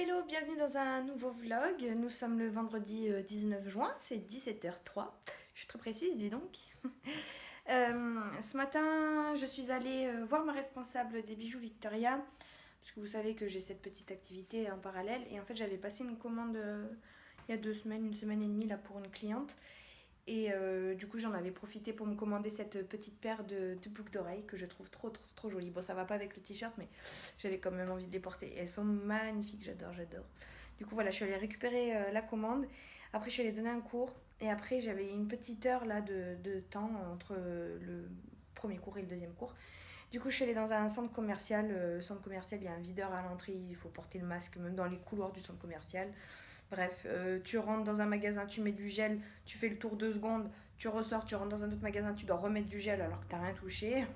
Hello, bienvenue dans un nouveau vlog. Nous sommes le vendredi 19 juin, c'est 17h03. Je suis très précise, dis donc. Ce matin, je suis allée voir ma responsable des bijoux Victoria, parce que vous savez que j'ai cette petite activité en parallèle. Et en fait, j'avais passé une commande il y a 2 semaines, une semaine et demie là pour une cliente. Et du coup, j'en avais profité pour me commander cette petite paire de boucles d'oreilles que je trouve trop jolies. Bon, ça va pas avec le t-shirt, mais j'avais quand même envie de les porter. Et elles sont magnifiques, j'adore. Du coup, voilà, je suis allée récupérer la commande. Après, je suis allée donner un cours. Et après, j'avais une petite heure là de temps entre le premier cours et le deuxième cours. Du coup, je suis allée dans un centre commercial. Centre commercial, il y a un videur à l'entrée. Il faut porter le masque, même dans les couloirs du centre commercial. Bref, tu rentres dans un magasin, tu mets du gel, tu fais le tour 2 secondes, tu ressors, tu rentres dans un autre magasin, tu dois remettre du gel alors que t'as rien touché.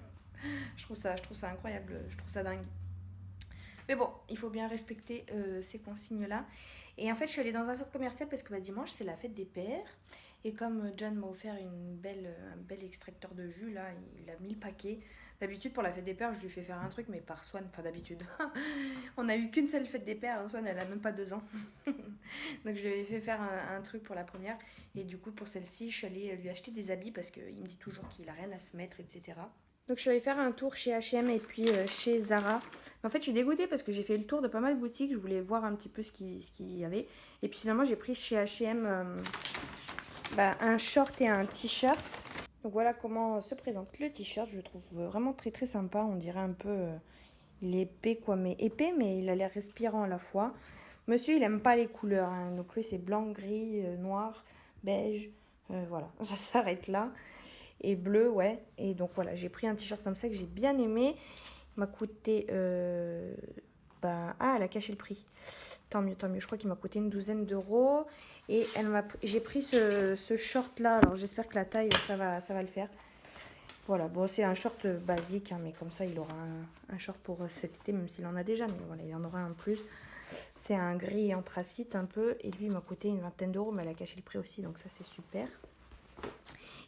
Je trouve ça incroyable, je trouve ça dingue. Mais bon, il faut bien respecter ces consignes-là. Et en fait, je suis allée dans un centre commercial parce que dimanche, c'est la fête des pères. Et comme John m'a offert un bel extracteur de jus, là, il a mis le paquet. D'habitude, pour la fête des pères, je lui fais faire un truc, mais par Swan, enfin d'habitude. On a eu qu'une seule fête des pères, Swan, elle a même pas 2 ans. Donc je lui avais fait faire un truc pour la première. Et du coup, pour celle-ci, je suis allée lui acheter des habits parce qu'il me dit toujours qu'il a rien à se mettre, etc. Donc je suis allée faire un tour chez H&M et puis chez Zara. En fait, je suis dégoûtée parce que j'ai fait le tour de pas mal de boutiques. Je voulais voir un petit peu ce qu'il y avait. Et puis finalement, j'ai pris chez H&M un short et un t-shirt. Donc voilà comment se présente le t-shirt. Je le trouve vraiment très sympa. On dirait un peu... il est épais quoi, mais épais, mais il a l'air respirant à la fois. Monsieur, il aime pas les couleurs. Hein. Donc lui, c'est blanc, gris, noir, beige. Voilà, ça s'arrête là. Et bleu, ouais. Et donc voilà, j'ai pris un t-shirt comme ça que j'ai bien aimé. Il m'a coûté... Ah, elle a caché le prix. Tant mieux. Je crois qu'il m'a coûté une douzaine d'euros. Et j'ai pris ce short-là. Alors j'espère que la taille, ça va le faire. Voilà, bon, c'est un short basique, hein, mais comme ça, il aura un short pour cet été, même s'il en a déjà. Mais voilà, il en aura un plus. C'est un gris anthracite un peu. Et lui, il m'a coûté une vingtaine d'euros, mais elle a caché le prix aussi. Donc ça, c'est super.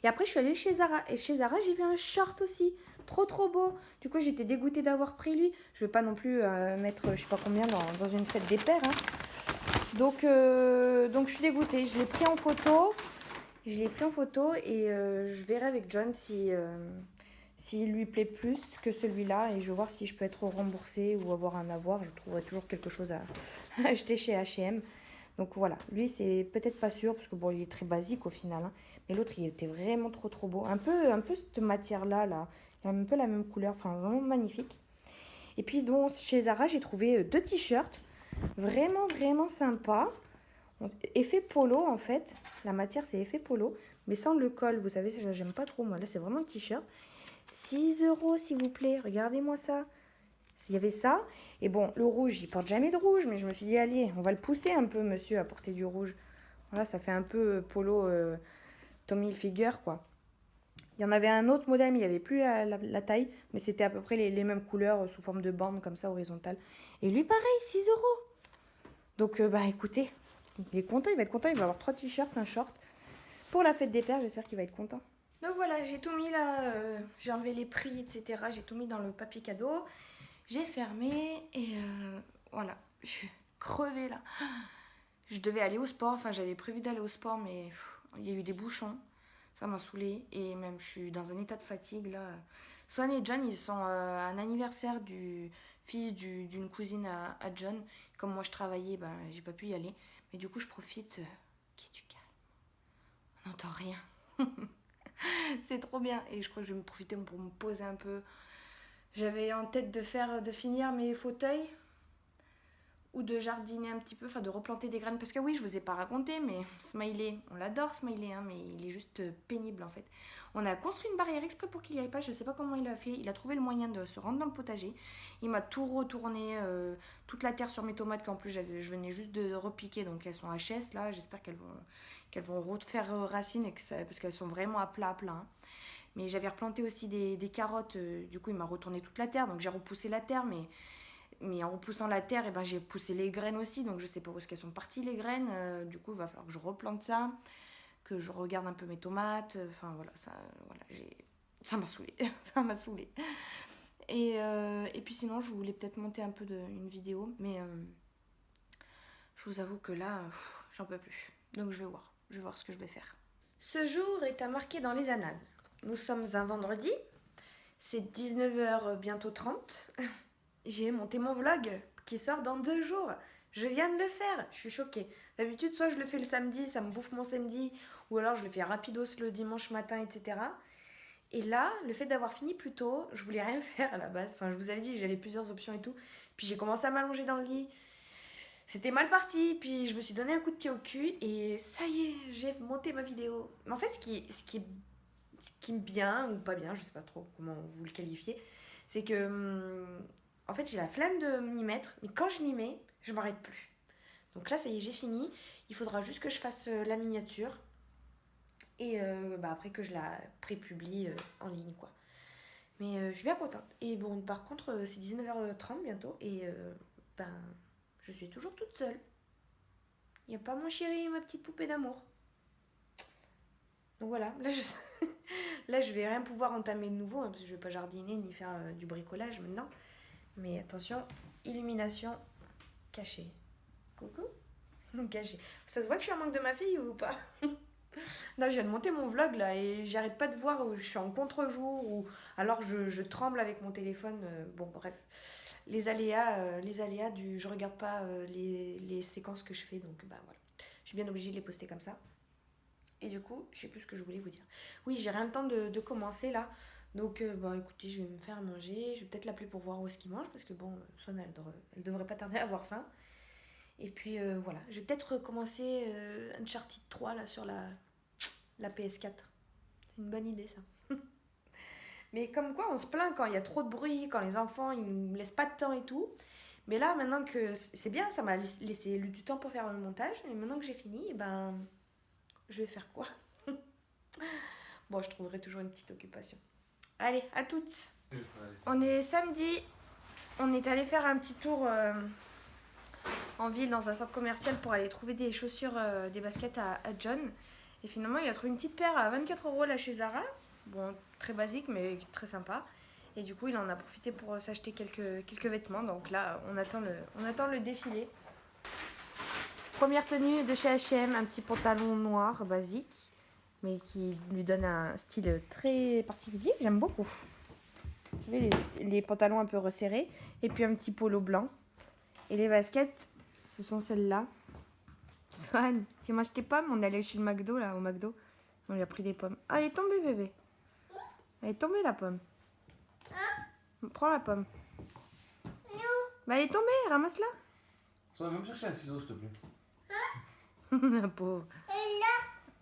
Et après, je suis allée chez Zara. Et chez Zara, j'ai vu un short aussi. Trop beau. Du coup, j'étais dégoûtée d'avoir pris lui. Je ne veux pas non plus mettre, je sais pas combien, dans une fête des pères. Hein. Donc, je suis dégoûtée. Je l'ai pris en photo. Et je verrai avec John s'il lui plaît plus que celui-là. Et je vais voir si je peux être remboursée ou avoir un avoir. Je trouverai toujours quelque chose à acheter chez H&M. Donc voilà, lui c'est peut-être pas sûr parce que bon il est très basique au final. Hein. Mais l'autre il était vraiment trop beau. Un peu cette matière là. Il a un peu la même couleur, enfin vraiment magnifique. Et puis donc chez Zara j'ai trouvé 2 t-shirts vraiment sympas. Effet polo en fait. La matière c'est effet polo. Mais sans le col, vous savez, ça j'aime pas trop moi. Là c'est vraiment un t-shirt. 6 euros s'il vous plaît, regardez-moi ça. Il y avait ça. Et bon, le rouge, il porte jamais de rouge. Mais je me suis dit, allez, on va le pousser un peu, monsieur, à porter du rouge. Voilà, ça fait un peu polo Tommy Hilfiger, quoi. Il y en avait un autre modèle, mais il n'y avait plus la taille. Mais c'était à peu près les mêmes couleurs sous forme de bande, comme ça, horizontale. Et lui, pareil, 6 euros. Donc, écoutez, il est content, il va être content. Il va avoir 3 t-shirts, un short. Pour la fête des pères, j'espère qu'il va être content. Donc voilà, j'ai tout mis là. J'ai enlevé les prix, etc. J'ai tout mis dans le papier cadeau. J'ai fermé et voilà, je suis crevée là. Je devais aller au sport, enfin j'avais prévu d'aller au sport mais il y a eu des bouchons, ça m'a saoulée et même je suis dans un état de fatigue là. Swan et John ils sont à un anniversaire du fils d'une cousine à John. Comme moi je travaillais, j'ai pas pu y aller. Mais du coup je profite qu'il y ait du calme. On n'entend rien. C'est trop bien et je crois que je vais me profiter pour me poser un peu. J'avais en tête de finir mes fauteuils ou de jardiner un petit peu, enfin de replanter des graines. Parce que oui, je vous ai pas raconté, mais Smiley, on l'adore Smiley, hein, mais il est juste pénible en fait. On a construit une barrière exprès pour qu'il n'y aille pas, je sais pas comment il a fait. Il a trouvé le moyen de se rendre dans le potager. Il m'a tout retourné, toute la terre sur mes tomates qu'en plus je venais juste de repiquer, donc elles sont HS là. J'espère qu'elles vont refaire racine et parce qu'elles sont vraiment à plat. Hein. Mais j'avais replanté aussi des carottes, du coup il m'a retourné toute la terre, donc j'ai repoussé la terre, mais en repoussant la terre, j'ai poussé les graines aussi, donc je sais pas où est-ce qu'elles sont parties les graines, du coup il va falloir que je replante ça, que je regarde un peu mes tomates, enfin voilà, ça m'a saoulée, ça m'a saoulée. Et puis sinon je voulais peut-être monter un peu une vidéo, mais vous avoue que là, j'en peux plus. Donc je vais voir ce que je vais faire. Ce jour est à marquer dans les annales. Nous sommes un vendredi, c'est 19h bientôt 30. J'ai monté mon vlog qui sort dans 2 jours. Je viens de le faire, je suis choquée. D'habitude, soit je le fais le samedi, ça me bouffe mon samedi, ou alors je le fais rapidos le dimanche matin, etc. Et là, le fait d'avoir fini plus tôt, je voulais rien faire à la base. Enfin, je vous avais dit, j'avais plusieurs options et tout. Puis j'ai commencé à m'allonger dans le lit. C'était mal parti, puis je me suis donné un coup de pied au cul et ça y est, j'ai monté ma vidéo. Mais en fait, ce qui est bien ou pas bien, je sais pas trop comment vous le qualifiez, c'est que en fait j'ai la flemme de m'y mettre, mais quand je m'y mets, je m'arrête plus. Donc là, ça y est, j'ai fini. Il faudra juste que je fasse la miniature et après que je la prépublie en ligne, quoi. Mais je suis bien contente. Et bon, par contre, c'est 19h30 bientôt et je suis toujours toute seule. Il n'y a pas mon chéri, ma petite poupée d'amour. Donc voilà, là je vais rien pouvoir entamer de nouveau, hein, parce que je vais pas jardiner ni faire du bricolage maintenant. Mais attention, illumination cachée. Coucou. Cachée. Ça se voit que je suis en manque de ma fille ou pas? Là, je viens de monter mon vlog là et j'arrête pas de voir où je suis en contre-jour ou alors je tremble avec mon téléphone. Bon, bref. Les aléas du je regarde pas les séquences que je fais, donc voilà. Je suis bien obligée de les poster comme ça. Et du coup, je sais plus ce que je voulais vous dire. Oui, j'ai rien le temps de commencer là. Donc, écoutez, je vais me faire manger. Je vais peut-être l'appeler pour voir où est-ce qu'il mange. Parce que bon, Swan, elle devrait pas tarder à avoir faim. Et puis voilà, je vais peut-être recommencer Uncharted 3 là sur la PS4. C'est une bonne idée ça. Mais comme quoi, on se plaint quand il y a trop de bruit, quand les enfants ils nous laissent pas de temps et tout. Mais là, maintenant que c'est bien, ça m'a laissé du temps pour faire le montage. Et maintenant que j'ai fini, je vais faire quoi? Bon, je trouverai toujours une petite occupation. Allez, à toutes. On est samedi. On est allé faire un petit tour en ville dans un centre commercial pour aller trouver des chaussures, des baskets à John. Et finalement, il a trouvé une petite paire à 24 € là chez Zara. Bon, très basique, mais très sympa. Et du coup, il en a profité pour s'acheter quelques vêtements. Donc là, on attend le défilé. Première tenue de chez H&M, un petit pantalon noir basique, mais qui lui donne un style très particulier que j'aime beaucoup. Vous savez, les pantalons un peu resserrés. Et puis un petit polo blanc. Et les baskets, ce sont celles-là. Swan, tu manges tes pommes? On est allé chez le McDo, là, au McDo. On lui a pris des pommes. Ah, elle est tombée, bébé. Elle est tombée, la pomme. Prends la pomme. Bah, elle est tombée, ramasse-la. Ça va même chercher un ciseau, s'il te plaît. La pauvre.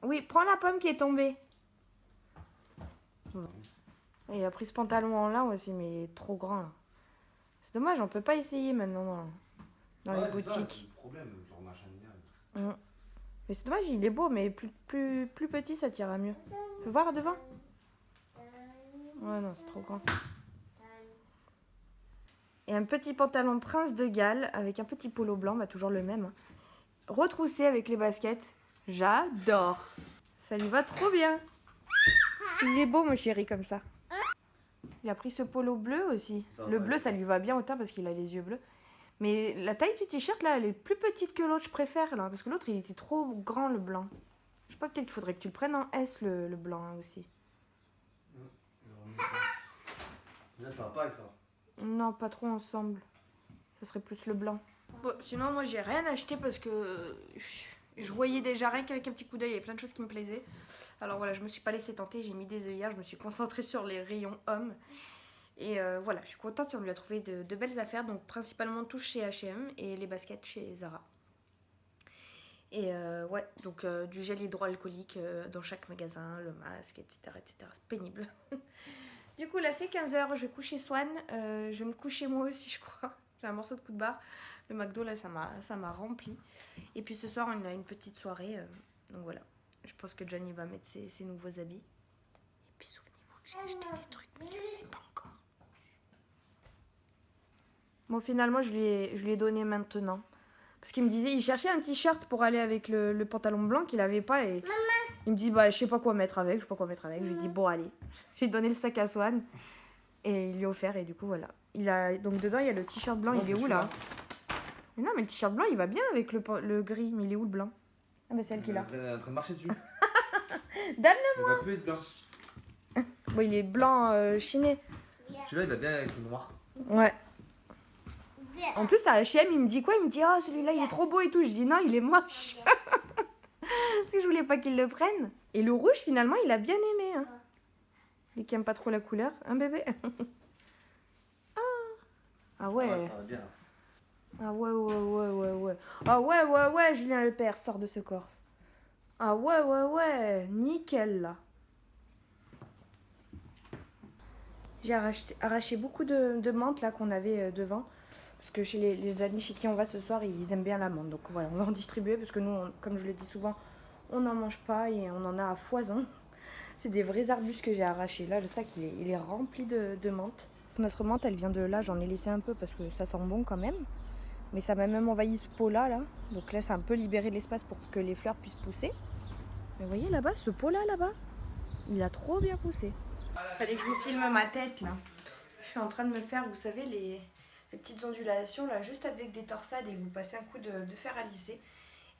Oui, prends la pomme qui est tombée. Il a pris ce pantalon en lin aussi, mais il est trop grand. Là. C'est dommage, on peut pas essayer maintenant dans les boutiques. C'est le problème, genre machin bien. Mais c'est dommage, il est beau, mais plus petit, ça t'ira mieux. Tu peux voir devant? Ouais, non, c'est trop grand. Et un petit pantalon Prince de Galles avec un petit polo blanc, toujours le même. Retroussé avec les baskets. J'adore. Ça lui va trop bien. Il est beau, mon chéri, comme ça. Il a pris ce polo bleu aussi. Le bleu, ça lui va bien autant parce qu'il a les yeux bleus. Mais la taille du t-shirt, là, elle est plus petite que l'autre, je préfère. Là, parce que l'autre, il était trop grand, le blanc. Je sais pas, peut-être qu'il faudrait que tu le prennes en S, le blanc, hein, aussi. Là, ça va pas avec ça. Non, pas trop ensemble. Ça serait plus le blanc. Bon, sinon, moi, j'ai rien acheté parce que je voyais déjà rien qu'avec un petit coup d'œil. Il y avait plein de choses qui me plaisaient. Alors voilà, je me suis pas laissée tenter. J'ai mis des œillères. Je me suis concentrée sur les rayons hommes. Et voilà, je suis contente. On lui a trouvé de belles affaires. Donc, principalement tout chez H&M et les baskets chez Zara. Et ouais, donc du gel hydroalcoolique dans chaque magasin, le masque, etc. etc. C'est pénible. Du coup, là, c'est 15h. Je vais coucher Swan. Je vais me coucher moi aussi, je crois. J'ai un morceau de coup de barre. Le McDo, là, ça m'a rempli. Et puis ce soir, on a une petite soirée. Donc voilà. Je pense que Johnny va mettre ses nouveaux habits. Et puis souvenez-vous que j'ai acheté des trucs, mais il ne le sait pas encore. Bon, finalement, je lui ai donné maintenant. Parce qu'il me disait, il cherchait un t-shirt pour aller avec le pantalon blanc qu'il avait pas. Et il me dit, bah, je sais pas quoi mettre avec. Je lui dis, bon, allez. J'ai donné le sac à Swan. Et il lui a offert. Et du coup, voilà. Donc dedans, il y a le t-shirt blanc. Il est où, là? Mais non, mais le t-shirt blanc, il va bien avec le gris. Mais il est où le blanc? Ah bah c'est elle qui est là. Elle est en train de marcher dessus. Donne-le. Il va plus être blanc. Bon, il est blanc chiné. Celui-là, il va bien avec le noir. Ouais. En plus, à H&M, il me dit quoi? Il me dit, oh, celui-là, il est trop beau et tout. Je dis, non, il est moche. Parce que je voulais pas qu'il le prenne. Et le rouge, finalement, il a bien aimé. Hein. Lui qui aime pas trop la couleur. Un bébé. Ah ouais. Ouais, ça va bien. Ah ouais. Ah ouais, Julien Lepère sort de ce corps. Ah ouais, nickel là. J'ai arraché beaucoup de menthe là qu'on avait devant. Parce que chez les amis chez qui on va ce soir, ils aiment bien la menthe. Donc voilà, on va en distribuer parce que nous, comme je le dis souvent, on n'en mange pas et on en a à foison. C'est des vrais arbustes que j'ai arrachés. Là, le sac, il est rempli de menthe. Notre menthe, elle vient de là. J'en ai laissé un peu parce que ça sent bon quand même. Mais ça m'a même envahi ce pot-là. Là. Donc là, ça a un peu libéré de l'espace pour que les fleurs puissent pousser. Mais vous voyez là-bas, ce pot-là, là-bas, il a trop bien poussé. Fallait que je vous filme ma tête, là. Je suis en train de me faire, vous savez, les petites ondulations, là, juste avec des torsades et vous passez un coup de fer à lisser.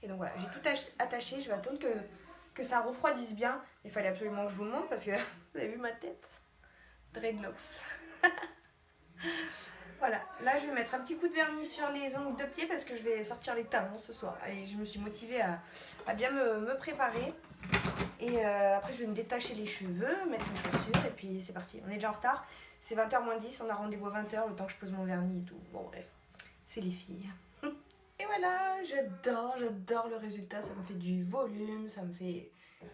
Et donc voilà, j'ai tout attaché. Je vais attendre que ça refroidisse bien. Il fallait absolument que je vous le montre parce que vous avez vu ma tête? Dreadlocks. Voilà, là je vais mettre un petit coup de vernis sur les ongles de pied parce que je vais sortir les talons ce soir. Allez, je me suis motivée à bien me préparer. Et après je vais me détacher les cheveux, mettre mes chaussures et puis c'est parti. On est déjà en retard, c'est 20h moins 10, on a rendez-vous à 20h, le temps que je pose mon vernis et tout. Bon bref, c'est les filles. Et voilà, j'adore le résultat, ça me fait du volume, ça me fait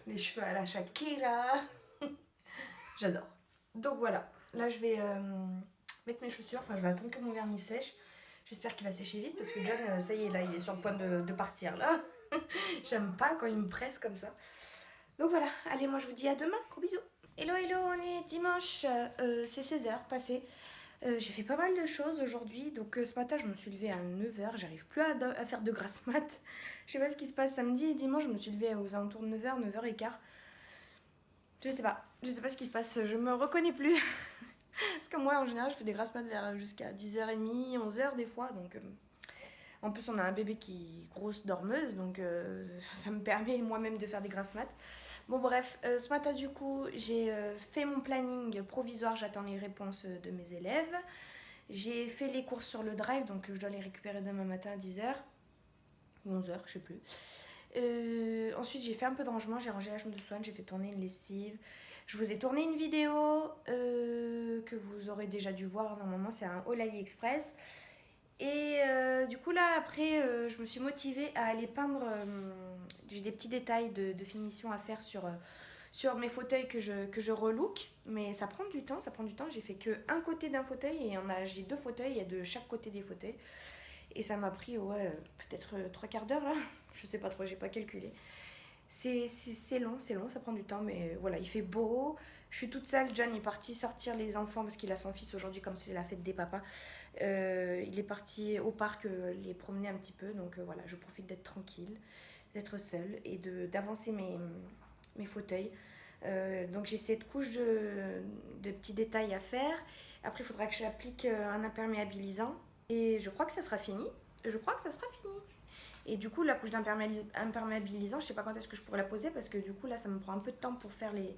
les cheveux à la Shakira. J'adore. Donc voilà, là je vais mettre mes chaussures, enfin je vais attendre que mon vernis sèche. J'espère qu'il va sécher vite parce que John, ça y est, là il est sur le point de partir là. J'aime pas quand il me presse comme ça. Donc voilà, allez, moi je vous dis à demain, gros bisous. Hello, on est dimanche, c'est 16h passé. J'ai fait pas mal de choses aujourd'hui, donc ce matin je me suis levée à 9h, j'arrive plus à faire de grasse mat. Je sais pas ce qui se passe samedi et dimanche, je me suis levée aux alentours de 9h, 9h15. Je sais pas ce qui se passe, je me reconnais plus. Parce que moi en général je fais des grasses mat jusqu'à 10h30, 11h des fois, donc... En plus, on a un bébé qui est grosse dormeuse, donc ça me permet moi-même de faire des grasses mat. Bon bref, ce matin du coup, j'ai fait mon planning provisoire, j'attends les réponses de mes élèves. J'ai fait les courses sur le drive, donc je dois les récupérer demain matin à 10h ou 11h, je sais plus. Ensuite, j'ai fait un peu de rangement, j'ai rangé la chambre de soins, j'ai fait tourner une lessive. Je vous ai tourné une vidéo que vous aurez déjà dû voir, normalement c'est un haul AliExpress. Et du coup là après je me suis motivée à aller peindre, j'ai des petits détails de finition à faire sur mes fauteuils que je relook, mais ça prend du temps, j'ai fait que un côté d'un fauteuil et j'ai 2 fauteuils de chaque côté des fauteuils et ça m'a pris peut-être 3/4 d'heure là, je sais pas trop, j'ai pas calculé. C'est long, ça prend du temps, mais voilà, il fait beau. Je suis toute seule, John est parti sortir les enfants parce qu'il a son fils aujourd'hui, comme c'est la fête des papas. Il est parti au parc les promener un petit peu, donc voilà, je profite d'être tranquille, d'être seule et d'avancer mes fauteuils. Donc j'ai cette couche de petits détails à faire. Après, il faudra que j'applique un imperméabilisant et je crois que ça sera fini. Et du coup, la couche d'imperméabilisant, je sais pas quand est-ce que je pourrais la poser parce que du coup, là, ça me prend un peu de temps pour faire les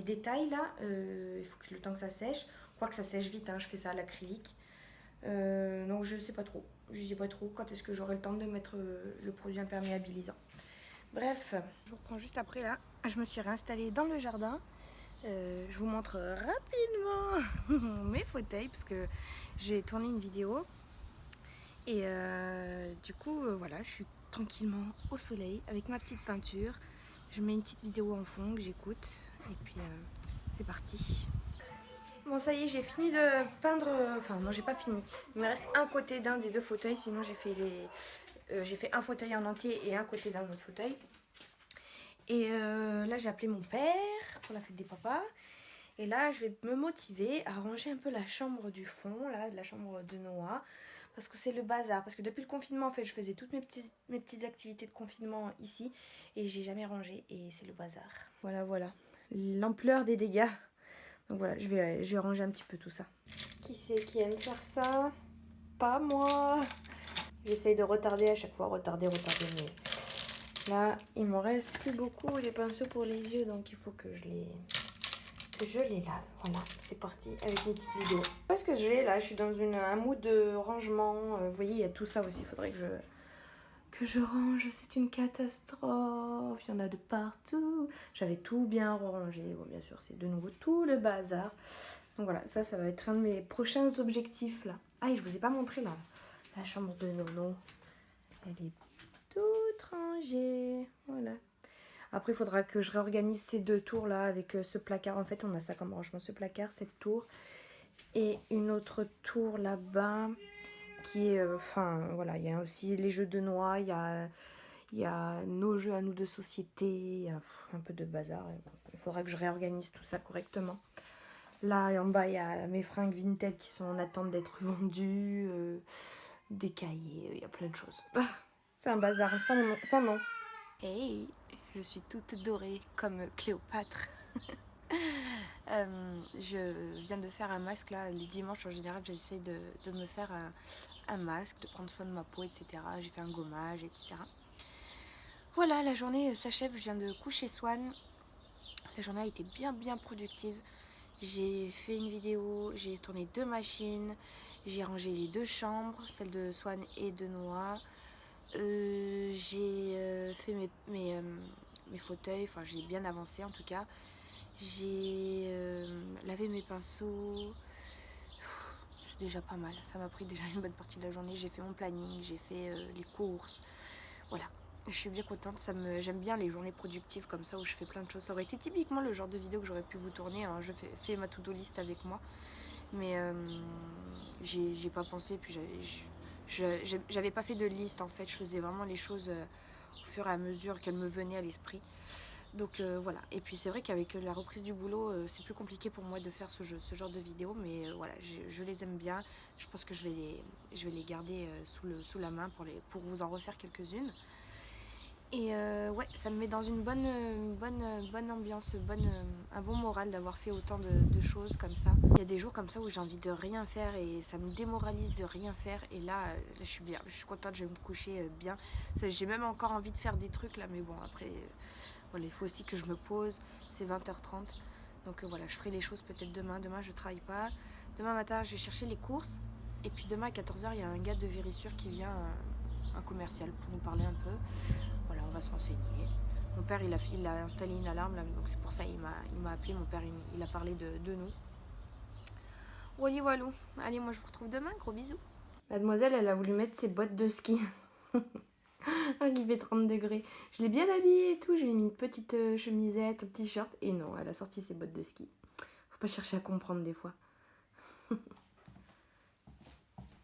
détails là. Il faut que le temps que ça sèche. Quoi que ça sèche vite, hein, je fais ça à l'acrylique. Donc je sais pas trop quand est-ce que j'aurai le temps de mettre le produit imperméabilisant. Bref, je vous reprends juste après là. Je me suis réinstallée dans le jardin. Je vous montre rapidement mes fauteuils parce que j'ai tourné une vidéo. Et du coup, voilà, je suis tranquillement au soleil avec ma petite peinture. Je mets une petite vidéo en fond que j'écoute. Et puis, c'est parti. Bon, ça y est, j'ai fini de peindre. Enfin, non, j'ai pas fini. Il me reste un côté d'un des 2 fauteuils. Sinon, j'ai fait un fauteuil en entier et un côté d'un autre fauteuil. Et là, j'ai appelé mon père pour la fête des papas. Et là, je vais me motiver à ranger un peu la chambre du fond, là, la chambre de Noah. Parce que c'est le bazar. Parce que depuis le confinement, en fait, je faisais toutes mes petites activités de confinement ici. Et j'ai jamais rangé. Et c'est le bazar. Voilà. L'ampleur des dégâts. Donc voilà, je vais ranger un petit peu tout ça. Qui c'est qui aime faire ça? Pas moi. J'essaye de retarder à chaque fois, retarder, mais là, il m'en reste plus beaucoup, les pinceaux pour les yeux, donc il faut que je les lave. Voilà, c'est parti avec une petite vidéo. Qu'est-ce que j'ai là? Je suis dans un mood de rangement. Vous voyez, il y a tout ça aussi, il faudrait que je range. C'est une catastrophe, il y en a de partout. J'avais tout bien rangé. Bon, bien sûr, c'est de nouveau tout le bazar. Donc voilà, ça va être un de mes prochains objectifs là. Ah, et je vous ai pas montré là. La chambre de Nono, elle est toute rangée. Voilà. Après, il faudra que je réorganise ces deux tours là avec ce placard. En fait, on a ça comme rangement, ce placard, cette tour. Et une autre tour là-bas qui est... Enfin, voilà, il y a aussi les jeux de noix, il y a nos jeux à nous de société, il y a un peu de bazar. Il faudra que je réorganise tout ça correctement. Là, en bas, il y a mes fringues Vinted qui sont en attente d'être vendues. Des cahiers, il y a plein de choses. Ah, c'est un bazar sans nom. Hey, je suis toute dorée comme Cléopâtre. Je viens de faire un masque là. Les dimanches en général, j'essaie de me faire un masque, de prendre soin de ma peau, etc. J'ai fait un gommage, etc. Voilà, la journée s'achève. Je viens de coucher Swan. La journée a été bien productive. J'ai fait une vidéo, j'ai tourné 2 machines, j'ai rangé les 2 chambres, celle de Swan et de Noah. J'ai fait mes fauteuils, enfin j'ai bien avancé en tout cas. J'ai lavé mes pinceaux. C'est déjà pas mal, ça m'a pris déjà une bonne partie de la journée. J'ai fait mon planning, j'ai fait les courses, voilà. Je suis bien contente, j'aime bien les journées productives comme ça où je fais plein de choses. Ça aurait été typiquement le genre de vidéo que j'aurais pu vous tourner, hein. Je fais ma to-do list avec moi, mais j'ai pas pensé, puis j'avais pas fait de liste en fait. Je faisais vraiment les choses au fur et à mesure qu'elles me venaient à l'esprit. Donc voilà, et puis c'est vrai qu'avec la reprise du boulot, c'est plus compliqué pour moi de faire ce genre de vidéos, mais voilà, je les aime bien. Je pense que je vais les garder sous la main pour vous en refaire quelques-unes. Et ouais, ça me met dans une bonne ambiance, un bon moral d'avoir fait autant de choses comme ça. Il y a des jours comme ça où j'ai envie de rien faire et ça me démoralise de rien faire. Et là je suis bien, je suis contente, je vais me coucher bien. J'ai même encore envie de faire des trucs là, mais bon après, voilà, il faut aussi que je me pose. C'est 20h30, donc voilà, je ferai les choses peut-être demain. Demain je travaille pas. Demain matin je vais chercher les courses. Et puis demain à 14h, il y a un gars de Vérissure qui vient, un commercial, pour nous parler un peu. Voilà, on va se renseigner. Mon père, il a installé une alarme, là, donc c'est pour ça il m'a appelé. Mon père, il a parlé de nous. Wally walou. Allez, moi je vous retrouve demain. Gros bisous. Mademoiselle, elle a voulu mettre ses bottes de ski. Il fait 30 degrés. Je l'ai bien habillée et tout. Je lui ai mis une petite chemisette, un petit t-shirt. Et non, elle a sorti ses bottes de ski. Faut pas chercher à comprendre des fois.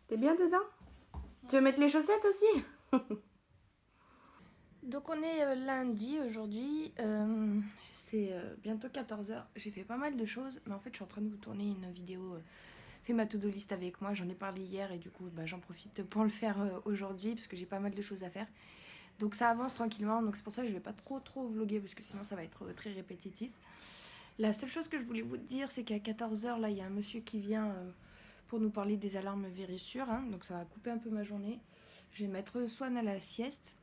T'es bien dedans? Tu veux mettre les chaussettes aussi? Donc on est lundi aujourd'hui, c'est bientôt 14h. J'ai fait pas mal de choses, mais en fait je suis en train de vous tourner une vidéo, fait ma to-do list avec moi. J'en ai parlé hier et du coup j'en profite pour le faire aujourd'hui parce que j'ai pas mal de choses à faire. Donc ça avance tranquillement, donc c'est pour ça que je vais pas trop vlogger parce que sinon ça va être très répétitif. La seule chose que je voulais vous dire, c'est qu'à 14h là il y a un monsieur qui vient pour nous parler des alarmes Vérissure, hein, donc ça va couper un peu ma journée. Je vais mettre Swan à la sieste.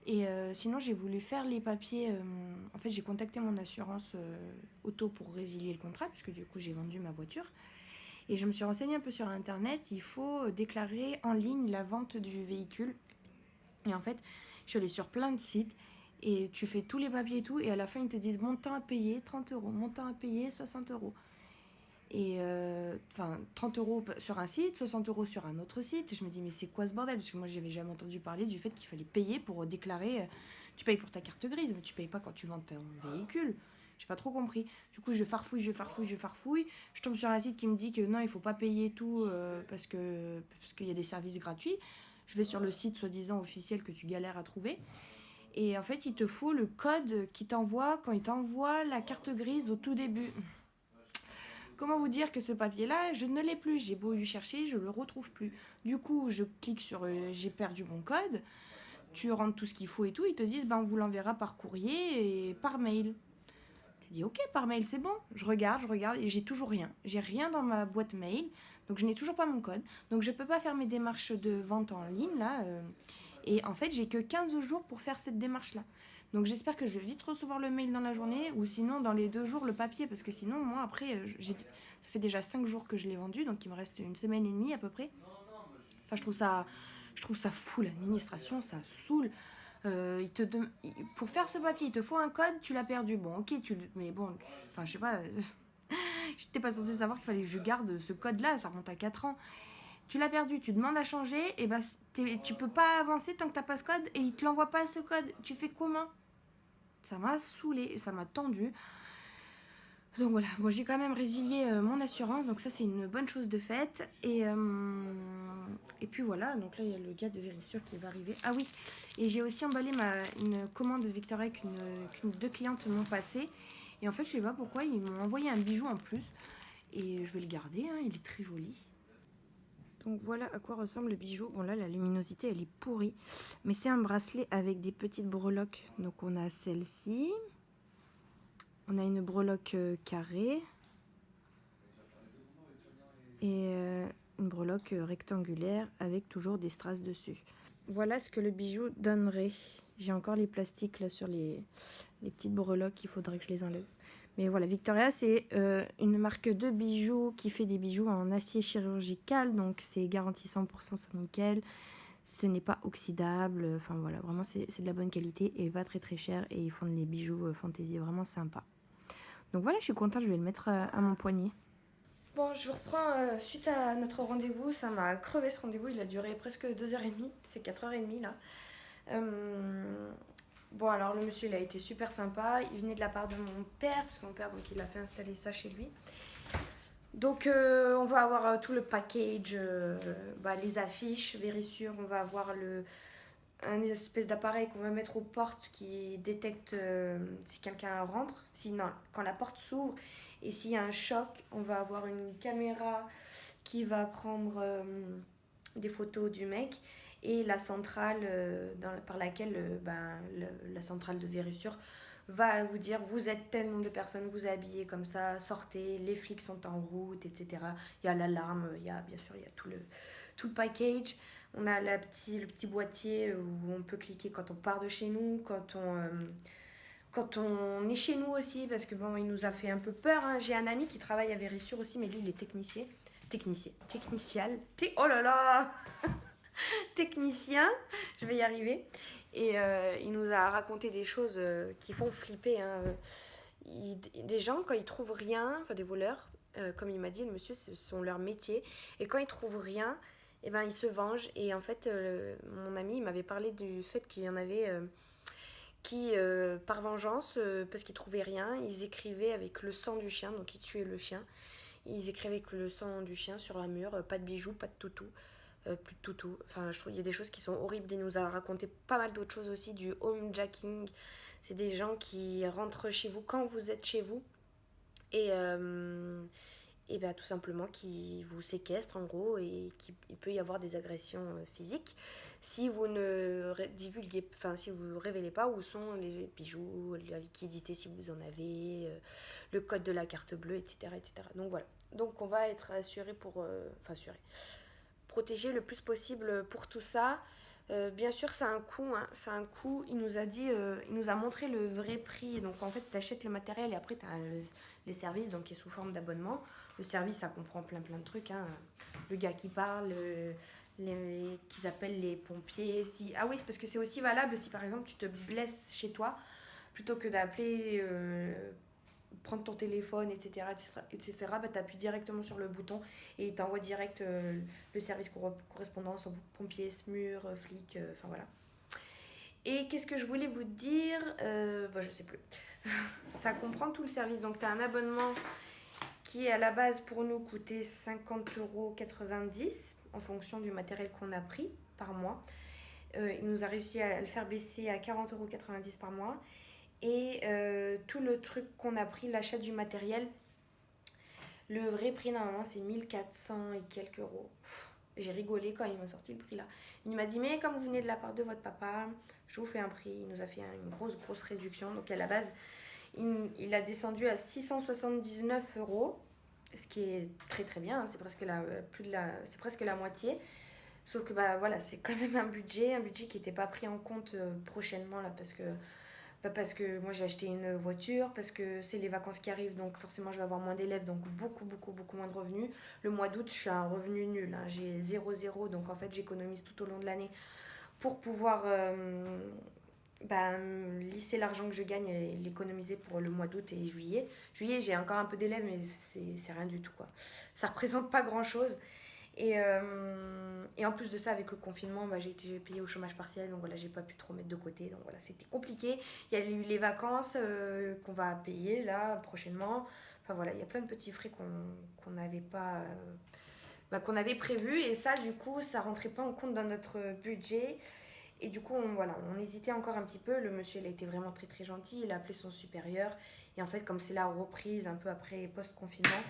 Et sinon, j'ai voulu faire les papiers. En fait, j'ai contacté mon assurance auto pour résilier le contrat, puisque du coup, j'ai vendu ma voiture. Et je me suis renseignée un peu sur Internet. Il faut déclarer en ligne la vente du véhicule. Et en fait, je suis allée sur plein de sites. Et tu fais tous les papiers et tout. Et à la fin, ils te disent montant à payer 30 euros, montant à payer 60 euros. Et 30 euros sur un site, 60 euros sur un autre site. Et je me dis mais c'est quoi ce bordel? Parce que moi j'avais jamais entendu parler du fait qu'il fallait payer pour déclarer. Tu payes pour ta carte grise, mais tu payes pas quand tu vends ton véhicule. J'ai pas trop compris. Du coup je farfouille. Je tombe sur un site qui me dit que non, il faut pas payer tout parce qu'il y a des services gratuits. Je vais sur le site soi-disant officiel que tu galères à trouver. Et en fait il te faut le code qui t'envoie quand il t'envoie la carte grise au tout début. Comment vous dire que ce papier-là, je ne l'ai plus. J'ai beau lui chercher, je ne le retrouve plus. Du coup, je clique sur j'ai perdu mon code. Tu rentres tout ce qu'il faut et tout. Ils te disent, ben, on vous l'enverra par courrier et par mail. Je dis ok, par mail c'est bon. Je regarde et j'ai toujours rien. J'ai rien dans ma boîte mail, donc je n'ai toujours pas mon code. Donc je peux pas faire mes démarches de vente en ligne là. Et en fait, j'ai que 15 jours pour faire cette démarche-là. Donc j'espère que je vais vite recevoir le mail dans la journée ou sinon dans les 2 jours le papier parce que sinon moi après ça fait déjà 5 jours que je l'ai vendu donc il me reste une semaine et demie à peu près. Enfin je trouve ça fou l'administration, ça saoule. Pour faire ce papier, il te faut un code, tu l'as perdu. Bon, ok, mais bon, enfin, je sais pas. Je n'étais pas censée savoir qu'il fallait que je garde ce code-là, ça remonte à 4 ans. Tu l'as perdu, tu demandes à changer, et bah, tu peux pas avancer tant que t'as pas ce code, et il te l'envoie pas ce code. Tu fais comment? Ça m'a saoulé, ça m'a tendu. Donc voilà, bon, j'ai quand même résilié mon assurance, donc ça c'est une bonne chose de faite. Et puis voilà, donc là il y a le gars de Vérissure qui va arriver. Ah oui, et j'ai aussi emballé une commande de Victoria qu'une 2 clientes m'ont passé. Et en fait je sais pas pourquoi, ils m'ont envoyé un bijou en plus. Et je vais le garder, hein, il est très joli. Donc voilà à quoi ressemble le bijou. Bon là la luminosité elle est pourrie, mais c'est un bracelet avec des petites breloques. Donc on a celle-ci. On a une breloque carrée et une breloque rectangulaire avec toujours des strass dessus. Voilà ce que le bijou donnerait. J'ai encore les plastiques là sur les petites breloques, il faudrait que je les enlève. Mais voilà, Victoria c'est une marque de bijoux qui fait des bijoux en acier chirurgical, donc c'est garanti 100% sans nickel. Ce n'est pas oxydable, enfin voilà, vraiment c'est de la bonne qualité et pas très très cher et ils font des bijoux fantaisie vraiment sympa. Donc voilà, je suis contente, je vais le mettre à mon poignet. Bon, je vous reprends suite à notre rendez-vous. Ça m'a crevé ce rendez-vous, il a duré presque 2h30, c'est 4h30 là. Bon, alors le monsieur il a été super sympa, il venait de la part de mon père, parce que mon père donc, il a fait installer ça chez lui. Donc on va avoir tout le package, les affiches, Vérissure, on va avoir un espèce d'appareil qu'on va mettre aux portes qui détecte si quelqu'un rentre, quand la porte s'ouvre et s'il y a un choc, on va avoir une caméra qui va prendre des photos du mec et la centrale par laquelle la centrale de Vérissure va vous dire vous êtes tel nombre de personnes, vous habillez comme ça, sortez, les flics sont en route, etc. Il y a l'alarme, bien sûr il y a tout le package. On a le petit boîtier où on peut cliquer quand on part de chez nous, quand on est chez nous aussi, parce que bon, il nous a fait un peu peur. Hein. J'ai un ami qui travaille à Vérissure aussi, mais lui, il est technicien. Oh là là Technicien, je vais y arriver. Et il nous a raconté des choses qui font flipper. Hein. Des gens, quand ils trouvent rien, enfin des voleurs, comme il m'a dit, le monsieur, ce sont leur métier. Et quand ils trouvent rien, eh ben, ils se vengent. Et en fait, mon ami il m'avait parlé du fait qu'il y en avait qui, par vengeance, parce qu'ils trouvaient rien, ils écrivaient avec le sang du chien, donc ils tuaient le chien. Ils écrivaient avec le sang du chien sur la mur, pas de bijoux, pas de toutou. Plus de toutou. Enfin, je trouve qu'il y a des choses qui sont horribles. Il nous a raconté pas mal d'autres choses aussi, du homejacking. C'est des gens qui rentrent chez vous quand vous êtes chez vous et tout simplement qui vous séquestrent en gros et il peut y avoir des agressions physiques si vous ne divulguez, enfin si vous ne révélez pas où sont les bijoux, la liquidité si vous en avez, le code de la carte bleue, etc. etc. Donc voilà. Donc on va être assuré protéger le plus possible pour tout ça. Bien sûr, ça a un coût. Hein. Ça a un coût. Il nous a dit, il nous a montré le vrai prix. Donc, en fait, tu achètes le matériel et après, tu as les services, donc qui est sous forme d'abonnement. Le service, ça comprend plein de trucs. Hein. Le gars qui parle, qu'ils appellent les pompiers. Ah oui, parce que c'est aussi valable si, par exemple, tu te blesses chez toi, plutôt que d'appeler... prendre ton téléphone, etc., tu appuies directement sur le bouton et il t'envoie direct le service correspondance aux pompiers, SMUR, flics, enfin voilà. Et qu'est-ce que je voulais vous dire je sais plus. Ça comprend tout le service. Donc, tu as un abonnement qui, à la base, pour nous, coûtait 50,90 € en fonction du matériel qu'on a pris par mois. Il nous a réussi à le faire baisser à 40,90 € par mois. Et tout le truc qu'on a pris, l'achat du matériel, le vrai prix normalement c'est 1400 et quelques euros. J'ai rigolé quand il m'a sorti le prix là. Il m'a dit mais comme vous venez de la part de votre papa, je vous fais un prix. Il nous a fait une grosse réduction. Donc à la base il a descendu à 679 €, ce qui est très très bien, hein, c'est presque c'est presque la moitié. Sauf que bah voilà, c'est quand même un budget qui n'était pas pris en compte prochainement là, parce que moi j'ai acheté une voiture, parce que c'est les vacances qui arrivent, donc forcément je vais avoir moins d'élèves, donc beaucoup moins de revenus. Le mois d'août, je suis à un revenu nul, hein, j'ai 0, donc en fait j'économise tout au long de l'année pour pouvoir lisser l'argent que je gagne et l'économiser pour le mois d'août et juillet. Juillet, j'ai encore un peu d'élèves, mais c'est rien du tout, quoi. Ça représente pas grand-chose. Et en plus de ça, avec le confinement, j'ai été payée au chômage partiel, donc voilà, j'ai pas pu trop mettre de côté, donc voilà, c'était compliqué. Il y a eu les vacances qu'on va payer là prochainement. Enfin voilà, il y a plein de petits frais qu'on n'avait pas, qu'on avait prévus, et ça, du coup, ça rentrait pas en compte dans notre budget. Et du coup, on hésitait encore un petit peu. Le monsieur, il a été vraiment très très gentil. Il a appelé son supérieur. Et en fait, comme c'est la reprise un peu après post-confinement,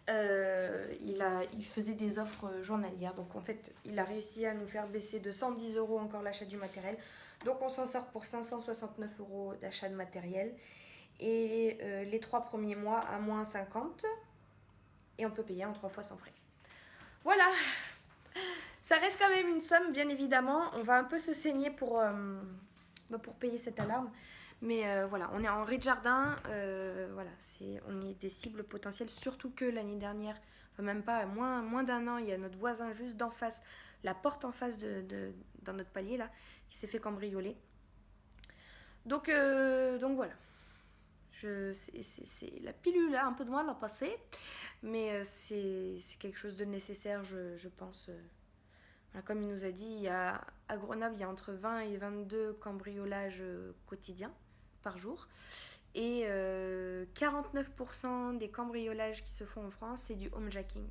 il faisait des offres journalières. Donc en fait, il a réussi à nous faire baisser de 110 € encore l'achat du matériel. Donc on s'en sort pour 569 € d'achat de matériel. Et les 3 premiers mois à moins 50. Et on peut payer en 3 fois sans frais. Voilà. Ça reste quand même une somme, bien évidemment. On va un peu se saigner pour payer cette alarme. Mais voilà, on est en rez-de-jardin. Voilà, on est des cibles potentielles. Surtout que l'année dernière, enfin même pas, moins d'un an, il y a notre voisin juste d'en face, la porte en face dans notre palier, là, qui s'est fait cambrioler. Donc voilà. La pilule a un peu de mal à passer. Mais c'est quelque chose de nécessaire, je pense. Comme il nous a dit, à Grenoble, il y a entre 20 et 22 cambriolages quotidiens par jour. Et 49% des cambriolages qui se font en France, c'est du homejacking.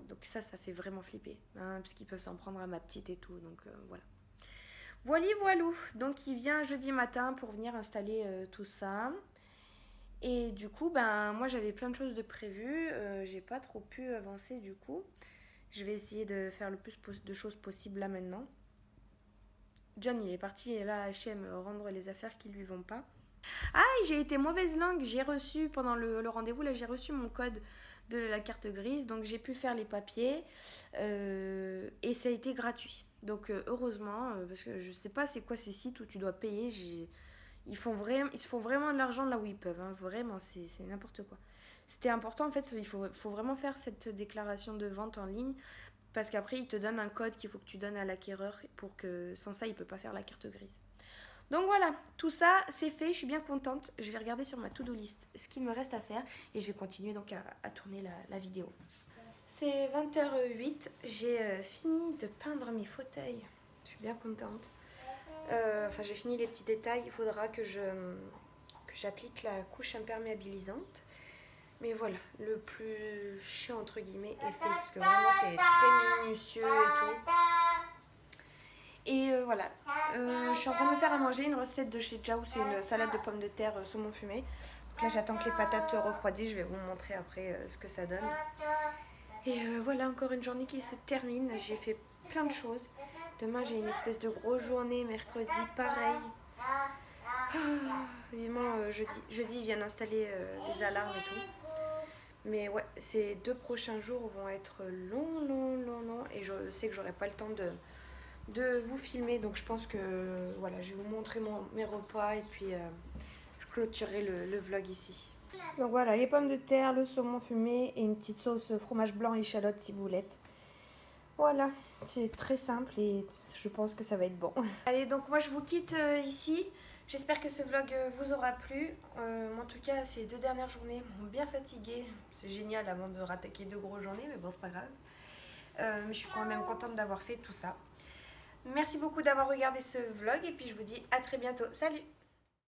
Donc ça fait vraiment flipper, hein, parce qu'ils peuvent s'en prendre à ma petite et tout. Donc voilà. Voilou. Donc il vient jeudi matin pour venir installer tout ça. Et du coup, moi j'avais plein de choses de prévues. J'ai pas trop pu avancer du coup. Je vais essayer de faire le plus de choses possible là maintenant. John, il est parti là à H&M rendre les affaires qui lui vont pas. Ah, j'ai été mauvaise langue. J'ai reçu, pendant le rendez-vous, là, j'ai reçu mon code de la carte grise. Donc, j'ai pu faire les papiers. Et ça a été gratuit. Donc, heureusement, parce que je sais pas c'est quoi ces sites où tu dois payer. Ils se font vraiment de l'argent là où ils peuvent. Hein. Vraiment, c'est n'importe quoi. C'était important, en fait, il faut vraiment faire cette déclaration de vente en ligne, parce qu'après, ils te donnent un code qu'il faut que tu donnes à l'acquéreur, pour que sans ça, il ne peut pas faire la carte grise. Donc voilà, tout ça, c'est fait, je suis bien contente. Je vais regarder sur ma to-do list ce qu'il me reste à faire, et je vais continuer donc à tourner la vidéo. C'est 20h08, j'ai fini de peindre mes fauteuils. Je suis bien contente. J'ai fini les petits détails, il faudra que j'applique la couche imperméabilisante. Mais voilà, le plus chiant entre guillemets est fait, parce que vraiment c'est très minutieux et tout. Et voilà, je suis en train de me faire à manger une recette de chez Jiao, c'est une salade de pommes de terre saumon fumé. Donc là j'attends que les patates refroidissent, je vais vous montrer après ce que ça donne. Et voilà, encore une journée qui se termine, j'ai fait plein de choses. Demain j'ai une espèce de grosse journée, mercredi pareil. Vivement jeudi ils viennent installer les alarmes et tout. Mais ouais, ces 2 prochains jours vont être longs, et je sais que j'aurai pas le temps de vous filmer, donc je pense que voilà, je vais vous montrer mes repas, et puis je clôturerai le vlog ici. Donc voilà, les pommes de terre, le saumon fumé et une petite sauce fromage blanc, échalote, ciboulette. Voilà, c'est très simple et je pense que ça va être bon. Allez, donc moi je vous quitte ici. J'espère que ce vlog vous aura plu. En tout cas, ces 2 dernières journées m'ont bien fatiguée. C'est génial avant de rattaquer 2 grosses journées, mais bon, c'est pas grave. Mais je suis quand même contente d'avoir fait tout ça. Merci beaucoup d'avoir regardé ce vlog, et puis je vous dis à très bientôt. Salut!